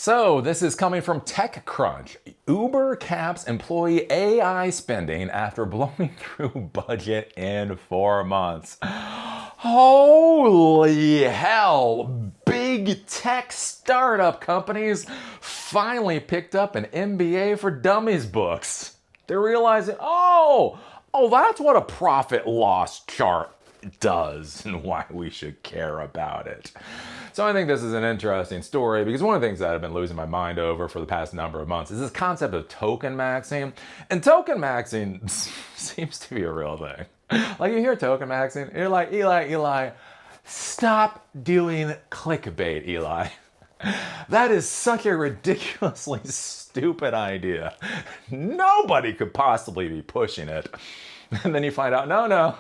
So this is coming from TechCrunch. Uber caps employee AI spending after blowing through budget in 4 months. Holy hell! Big tech startup companies finally picked up an MBA for Dummies books. They're realizing, oh, that's what a profit loss chart does and why we should care about it. So I think this is an interesting story because one of the things that I've been losing my mind over for the past number of months is this concept of token maxing. And token maxing seems to be a real thing. Like you hear token maxing, you're like, Eli, stop doing clickbait, Eli. That is such a ridiculously stupid idea. Nobody could possibly be pushing it. And then you find out, no,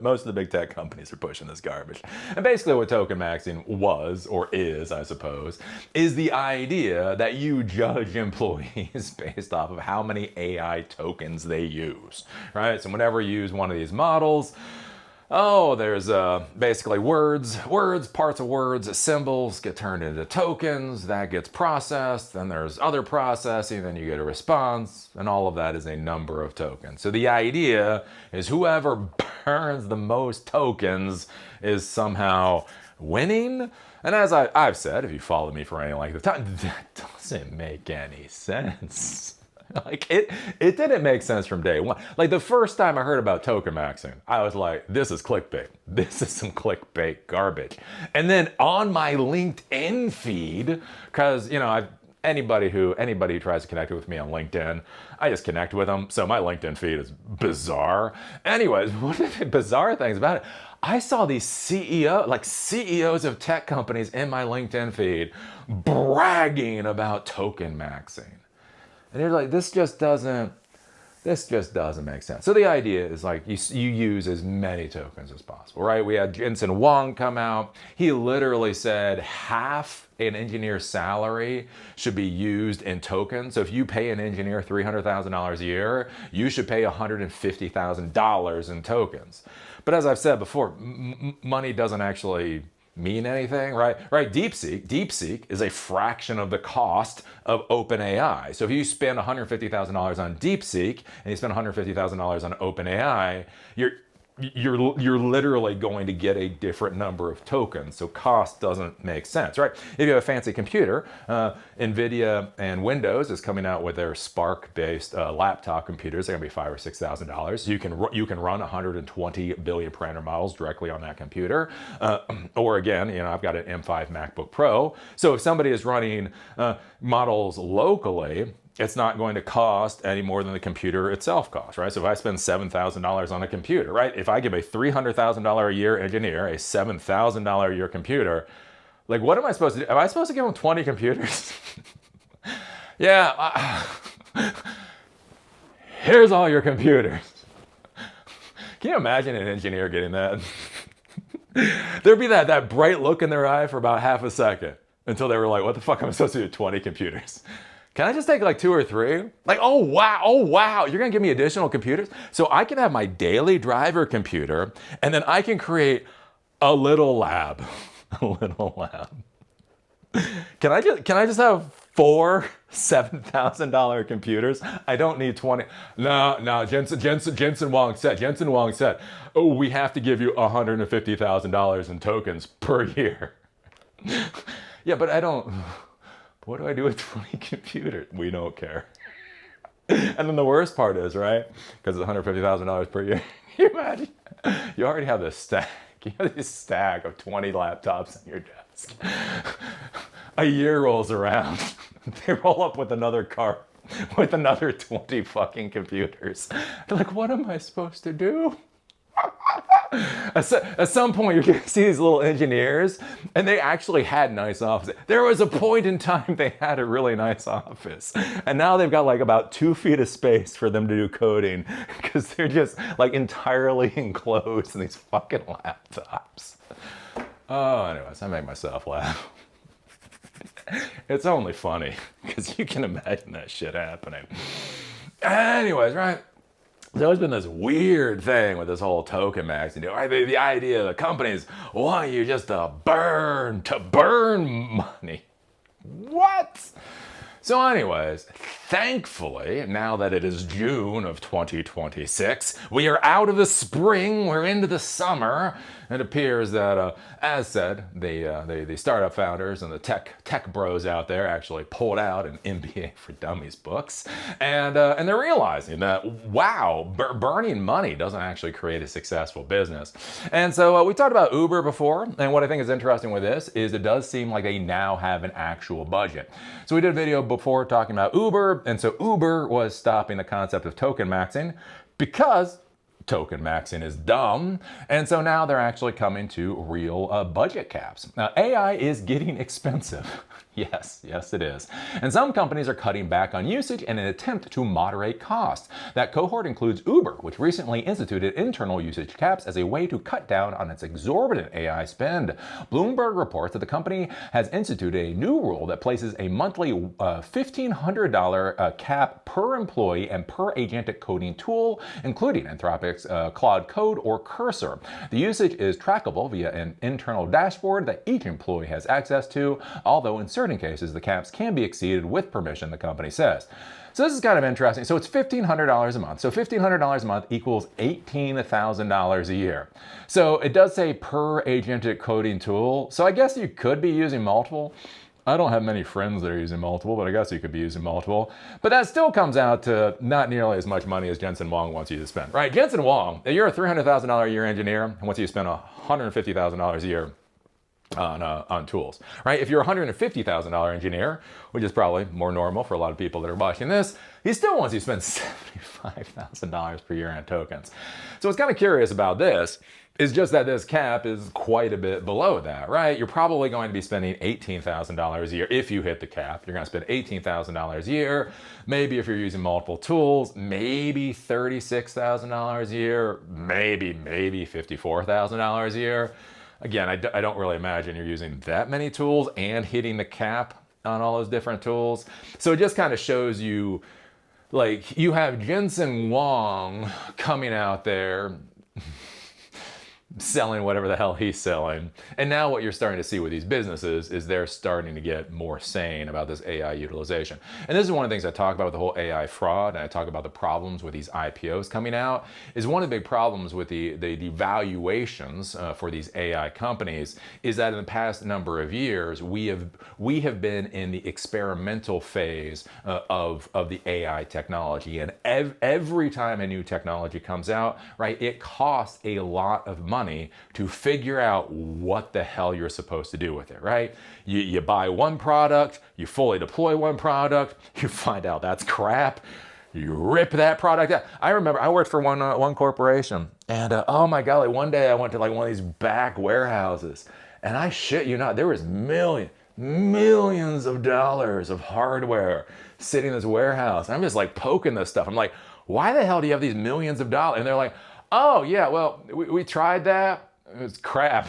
most of the big tech companies are pushing this garbage. And basically what token maxing was, or is, I suppose, is the idea that you judge employees based off of how many AI tokens they use, right? So whenever you use one of these models, there's basically words, parts of words, symbols get turned into tokens, that gets processed, then there's other processing, then you get a response, and all of that is a number of tokens. So the idea is whoever burns the most tokens is somehow winning. And as I've said, if you follow me for any length of time, that doesn't make any sense. Like it didn't make sense from day one. Like the first time I heard about token maxing, I was like, this is clickbait. This is some clickbait garbage. And then on my LinkedIn feed, because anybody who tries to connect with me on LinkedIn, I just connect with them. So my LinkedIn feed is bizarre. Anyways, one of the bizarre things about it, I saw these CEOs of tech companies in my LinkedIn feed bragging about token maxing. And you're like, this just doesn't make sense. So the idea is like you use as many tokens as possible, right? We had Jensen Huang come out. He literally said half an engineer's salary should be used in tokens. So if you pay an engineer $300,000 a year, you should pay $150,000 in tokens. But as I've said before, money doesn't actually mean anything, right? DeepSeek is a fraction of the cost of OpenAI. So if you spend $150,000 on DeepSeek and you spend $150,000 on OpenAI, you're literally going to get a different number of tokens. So cost doesn't make sense, right? If you have a fancy computer, NVIDIA and Windows is coming out with their Spark-based laptop computers. They're gonna be $5,000 or $6,000. You can run 120 billion parameter models directly on that computer. Or again, I've got an M5 MacBook Pro. So if somebody is running models locally, it's not going to cost any more than the computer itself costs, right? So if I spend $7,000 on a computer, right? If I give a $300,000 a year engineer a $7,000 a year computer, like what am I supposed to do? Am I supposed to give him 20 computers? Yeah, here's all your computers. Can you imagine an engineer getting that? There'd be that bright look in their eye for about half a second until they were like, what the fuck am I supposed to do with 20 computers? Can I just take like 2 or 3? Like, oh wow, you're gonna give me additional computers? So I can have my daily driver computer and then I can create a little lab. Can I just have 4 $7,000 computers? I don't need 20. No, Jensen Huang said, oh, we have to give you $150,000 in tokens per year. Yeah, but I don't. What do I do with 20 computers? We don't care. And then the worst part is, right? Because it's $150,000 per year. Can you imagine? You already have this stack. You have this stack of 20 laptops on your desk. A year rolls around. They roll up with another cart with another 20 fucking computers. They're like, what am I supposed to do? At some point, you're going to see these little engineers, and they actually had nice offices. There was a point in time they had a really nice office, and now they've got like about 2 feet of space for them to do coding because they're just like entirely enclosed in these fucking laptops. Oh, anyways, I make myself laugh. It's only funny because you can imagine that shit happening. Anyways, right? There's always been this weird thing with this whole token maxing. The idea that companies want you just to burn money. What? So anyways, thankfully, now that it is June of 2026, we are out of the spring, we're into the summer. It appears that, as said, the startup founders and the tech bros out there actually pulled out an MBA for Dummies books, and they're realizing that, wow, burning money doesn't actually create a successful business. And so we talked about Uber before, and what I think is interesting with this is it does seem like they now have an actual budget. So we did a video before talking about Uber, and so Uber was stopping the concept of token maxing because token maxing is dumb, and so now they're actually coming to real budget caps. Now, AI is getting expensive. Yes, it is. And some companies are cutting back on usage in an attempt to moderate costs. That cohort includes Uber, which recently instituted internal usage caps as a way to cut down on its exorbitant AI spend. Bloomberg reports that the company has instituted a new rule that places a monthly $1,500 cap per employee and per agentic coding tool, including Anthropic's Claude Code or Cursor. The usage is trackable via an internal dashboard that each employee has access to, although in certain cases the caps can be exceeded with permission, the company says. So this is kind of interesting. So it's $1,500 a month. So $1,500 a month equals $18,000 a year. So it does say per agentic coding tool. So I guess you could be using multiple. I don't have many friends that are using multiple, but I guess you could be using multiple. But that still comes out to not nearly as much money as Jensen Huang wants you to spend, right? Jensen Huang, you're a $300,000 a year engineer and wants you to spend $150,000 a year on tools, right? If you're a $150,000 engineer, which is probably more normal for a lot of people that are watching this, he still wants you to spend $75,000 per year on tokens. So what's kind of curious about this is just that this cap is quite a bit below that, right? You're probably going to be spending $18,000 a year if you hit the cap. You're going to spend $18,000 a year. Maybe if you're using multiple tools, maybe $36,000 a year, maybe $54,000 a year. Again, I don't really imagine you're using that many tools and hitting the cap on all those different tools. So it just kind of shows you, like, you have Jensen Huang coming out there selling whatever the hell he's selling. And now what you're starting to see with these businesses is they're starting to get more sane about this AI utilization. And this is one of the things I talk about with the whole AI fraud, and I talk about the problems with these IPOs coming out, is one of the big problems with the valuations for these AI companies is that in the past number of years, we have been in the experimental phase of the AI technology. And every time a new technology comes out, right, it costs a lot of money to figure out what the hell you're supposed to do with it, right? You buy one product, you fully deploy one product, you find out that's crap, you rip that product out. I remember I worked for one corporation, and oh my golly, one day I went to like one of these back warehouses, and I shit you not, there was millions of dollars of hardware sitting in this warehouse. I'm just like poking this stuff. I'm like, why the hell do you have these millions of dollars? And they're like, oh yeah, well, we tried that, it was crap.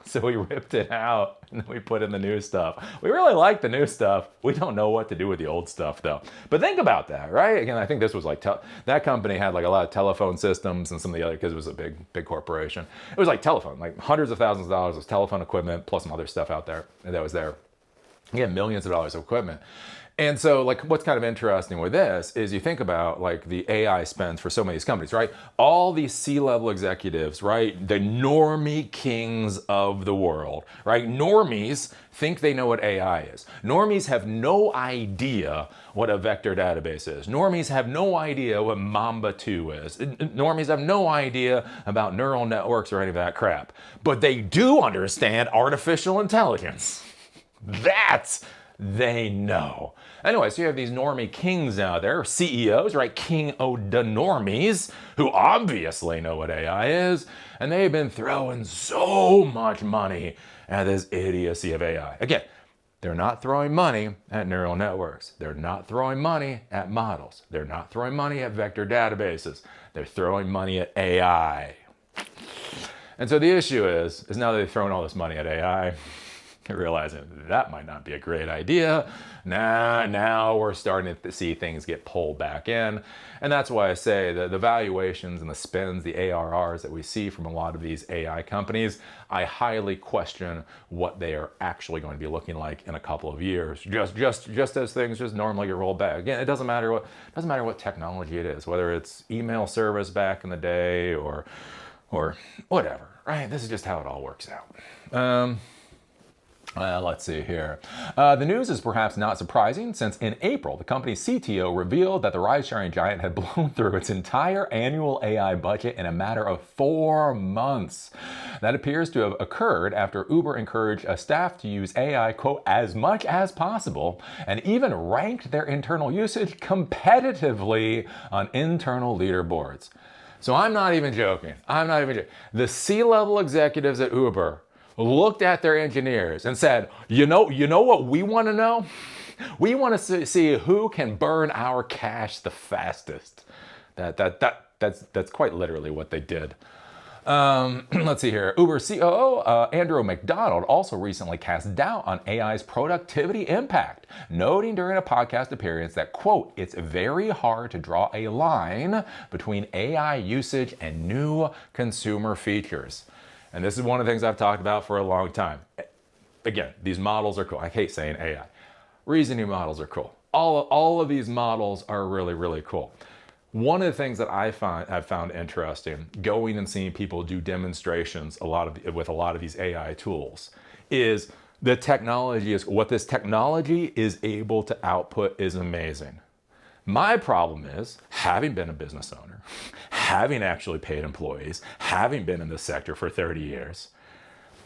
So we ripped it out and then we put in the new stuff. We really like the new stuff. We don't know what to do with the old stuff though. But think about that, right? Again, I think this was like, that company had like a lot of telephone systems and some of the other, because it was a big corporation. It was like telephone, like hundreds of thousands of dollars of telephone equipment plus some other stuff out there that was there. Again, millions of dollars of equipment. And so like what's kind of interesting with this is you think about like the AI spends for so many of these companies, right? All these C-level executives, right? The normie kings of the world, right? Normies think they know what AI is. Normies have no idea what a vector database is. Normies have no idea what Mamba 2 is. Normies have no idea about neural networks or any of that crap. But they do understand artificial intelligence. That's they know. Anyway, so you have these normie kings out there, CEOs, right? King o' the normies, who obviously know what AI is, and they've been throwing so much money at this idiocy of AI. Again, they're not throwing money at neural networks. They're not throwing money at models. They're not throwing money at vector databases. They're throwing money at AI. And so the issue is now that they've thrown all this money at AI, realizing that might not be a great idea. Now we're starting to see things get pulled back in. And that's why I say that the valuations and the spends, the ARRs that we see from a lot of these AI companies, I highly question what they are actually going to be looking like in a couple of years. Just as things just normally get rolled back. Again, it doesn't matter what technology it is, whether it's email service back in the day or whatever, right? This is just how it all works out. Let's see here. The news is perhaps not surprising, since in April, the company's CTO revealed that the ride-sharing giant had blown through its entire annual AI budget in a matter of 4 months. That appears to have occurred after Uber encouraged staff to use AI, quote, as much as possible, and even ranked their internal usage competitively on internal leaderboards. So I'm not even joking. The C-level executives at Uber looked at their engineers and said, you know what we want to know? We want to see who can burn our cash the fastest. That's quite literally what they did. Let's see here. Uber COO Andrew McDonald also recently cast doubt on AI's productivity impact, noting during a podcast appearance that, quote, it's very hard to draw a line between AI usage and new consumer features. And this is one of the things I've talked about for a long time. Again, these models are cool. I hate saying AI. Reasoning models are cool. All of these models are really, really cool. One of the things that I've found interesting, going and seeing people do demonstrations with a lot of these AI tools, is the technology is what this technology is able to output is amazing. My problem is, having been a business owner, having actually paid employees, having been in this sector for 30 years,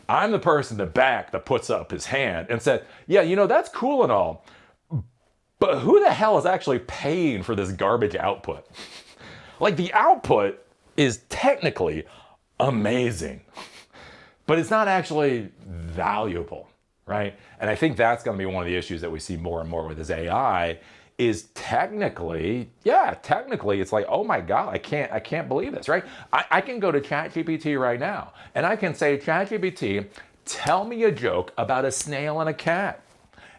I'm the person in the back that puts up his hand and said, yeah, that's cool and all, but who the hell is actually paying for this garbage output? Like, the output is technically amazing, but it's not actually valuable, right? And I think that's going to be one of the issues that we see more and more with this AI. Is technically, it's like, oh my God, I can't believe this, right? I can go to ChatGPT right now and I can say, ChatGPT, tell me a joke about a snail and a cat.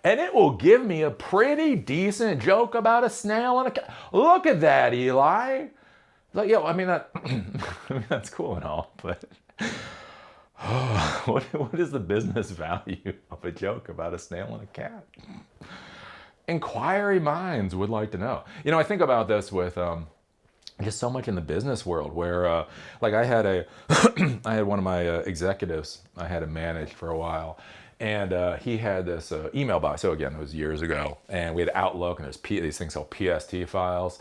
And it will give me a pretty decent joke about a snail and a cat. Look at that, Eli. Like, that's cool and all, but what is the business value of a joke about a snail and a cat? Inquiry minds would like to know. I think about this with just so much in the business world where, like I had one of my executives I had to manage for a while, and he had this email box. So again, it was years ago, and we had Outlook, and there's these things called PST files.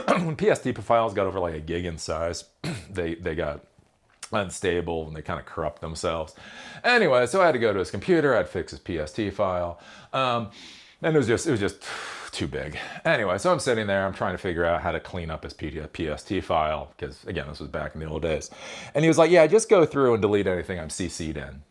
When PST files got over like a gig in size, they got unstable and they kind of corrupt themselves. Anyway, so I had to go to his computer, I'd fix his PST file. And it was just too big. Anyway, so I'm sitting there, I'm trying to figure out how to clean up his PST file, because again, this was back in the old days. And he was like, yeah, just go through and delete anything I'm CC'd in.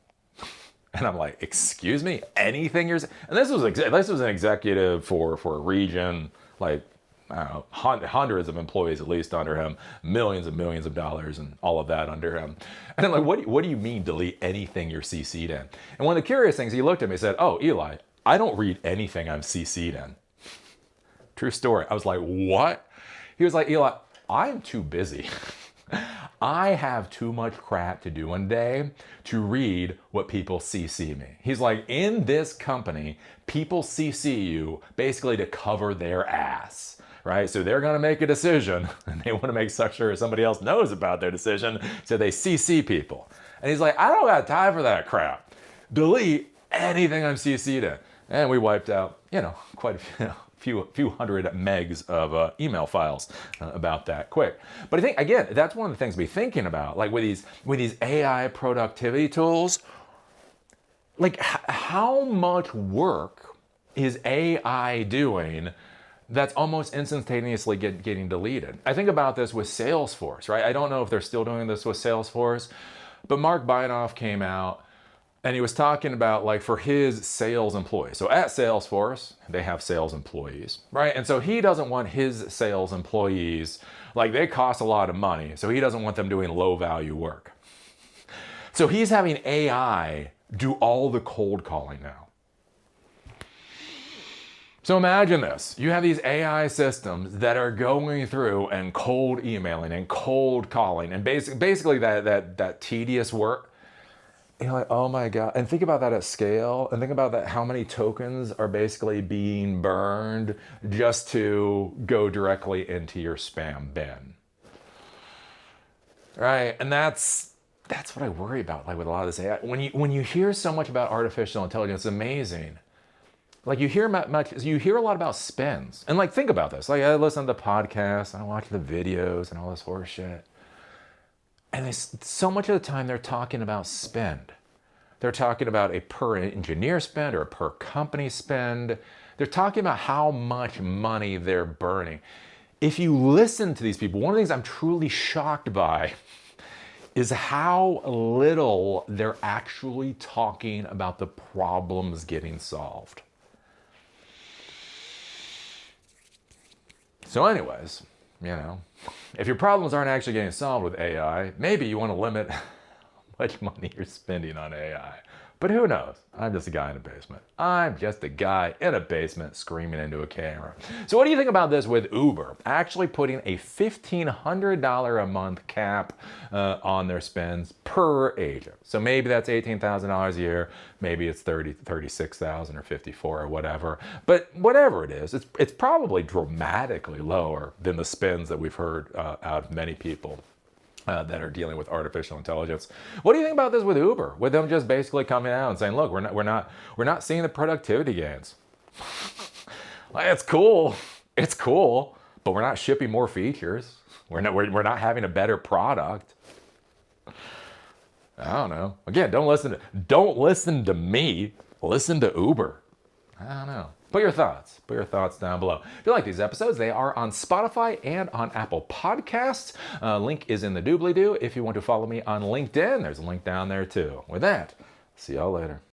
And I'm like, excuse me, anything you're... And this was an executive for a region, like, I don't know, hundreds of employees at least under him, millions and millions of dollars and all of that under him. And I'm like, what do you mean delete anything you're CC'd in? And one of the curious things, he looked at me and said, oh, Eli, I don't read anything I'm CC'd in. True story. I was like, what? He was like, Eli, I'm too busy. I have too much crap to do in a day to read what people CC me. He's like, in this company, people CC you basically to cover their ass, right? So they're going to make a decision and they want to make sure somebody else knows about their decision. So they CC people. And he's like, I don't got time for that crap. Delete anything I'm CC'd in. And we wiped out, quite a few hundred megs of email files about that quick. But I think, again, that's one of the things to be thinking about. Like with these AI productivity tools, like how much work is AI doing that's almost instantaneously getting deleted? I think about this with Salesforce, right? I don't know if they're still doing this with Salesforce, but Mark Beinoff came out and he was talking about, like, for his sales employees. So at Salesforce, they have sales employees, right? And so he doesn't want his sales employees, like, they cost a lot of money. So he doesn't want them doing low value work. So he's having AI do all the cold calling now. So imagine this. You have these AI systems that are going through and cold emailing and cold calling and basically that tedious work. You're like, oh my God. And think about that at scale. And think about that, how many tokens are basically being burned just to go directly into your spam bin. Right? And that's what I worry about, like with a lot of this AI. When you hear so much about artificial intelligence, it's amazing. Like you hear a lot about spins. And like, think about this. Like I listen to the podcasts, I watch the videos and all this horse shit. And so much of the time they're talking about spend. They're talking about a per engineer spend or a per company spend. They're talking about how much money they're burning. If you listen to these people, one of the things I'm truly shocked by is how little they're actually talking about the problems getting solved. So anyways, if your problems aren't actually getting solved with AI, maybe you want to limit how much money you're spending on AI. But who knows? I'm just a guy in a basement. I'm just a guy in a basement screaming into a camera. So what do you think about this with Uber actually putting a $1,500 a month cap on their spends per agent? So maybe that's $18,000 a year. Maybe it's 36,000 or 54 or whatever. But whatever it is, it's probably dramatically lower than the spends that we've heard out of many people that are dealing with artificial intelligence. What do you think about this with Uber? With them just basically coming out and saying, "Look, we're not seeing the productivity gains. Like, it's cool, but we're not shipping more features. We're not having a better product." I don't know. Again, don't listen to me. Listen to Uber. I don't know. Put your thoughts down below. If you like these episodes, they are on Spotify and on Apple Podcasts. Link is in the doobly-doo. If you want to follow me on LinkedIn, there's a link down there too. With that, see y'all later.